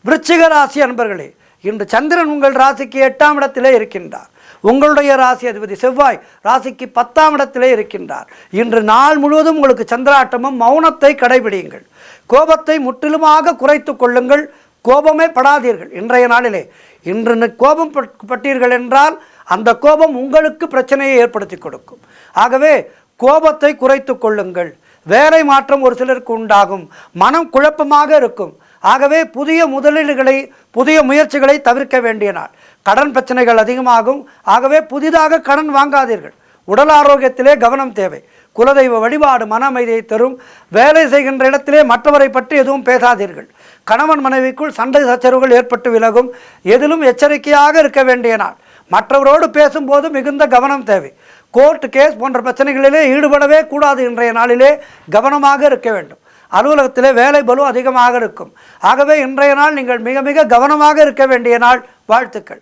விருச்சிக ராசி அன்பர்களே, இன்று சந்திரன் உங்கள் ராசிக்கு 8ஆம் இடத்திலே இருக்கின்றார். உங்களுடைய ராசி அதிபதி செவ்வாய் ராசிக்கு 10ஆம் இடத்திலே இருக்கின்றார். இன்று நாள் முழுவதும் உங்களுக்கு சந்திராட்டமும். மௌனத்தை கடைபிடியுங்கள். கோபத்தை முற்றிலுமாக குறைத்து கொள்ளுங்கள். கோபமே படாதீர்கள். இன்றைய நாளிலே இன்று கோபம் பட்டீர்கள் என்றால் அந்த கோபம் உங்களுக்கு பிரச்சனையை ஏற்படுத்தி கொடுக்கும். ஆகவே கோபத்தை குறைத்து கொள்ளுங்கள். வேலை மாற்றம் ஒரு சிலருக்கு உண்டாகும். மனம் குழப்பமாக இருக்கும். ஆகவே புதிய முதலீடுகளை, புதிய முயற்சிகளை தவிர்க்க வேண்டிய நாள். கடன் பிரச்சனைகள் அதிகமாகும். ஆகவே புதிதாக கடன் வாங்காதீர்கள். உடல் ஆரோக்கியத்திலே கவனம் தேவை. குலதெய்வ வழிபாடு மன அமைதியை தரும். வேலை செய்கின்ற இடத்திலே மற்றவரை பற்றி எதுவும் பேசாதீர்கள். கணவன் மனைவிக்குள் சண்டை சச்சரவுகள் ஏற்பட்டு விலகும். எதிலும் எச்சரிக்கையாக இருக்க வேண்டிய நாள். மற்றவரோடு பேசும்போது மிகுந்த கவனம் தேவை. கோர்ட் கேஸ் போன்ற பிரச்சனைகளிலே ஈடுபடவே கூடாது. இன்றைய நாளிலே கவனமாக இருக்க வேண்டும். அலுவலகத்திலே வேலை பளு அதிகமாக இருக்கும். ஆகவே இன்றைய நாள் நீங்கள் மிக மிக கவனமாக இருக்க வேண்டிய நாள். வாழ்த்துக்கள்.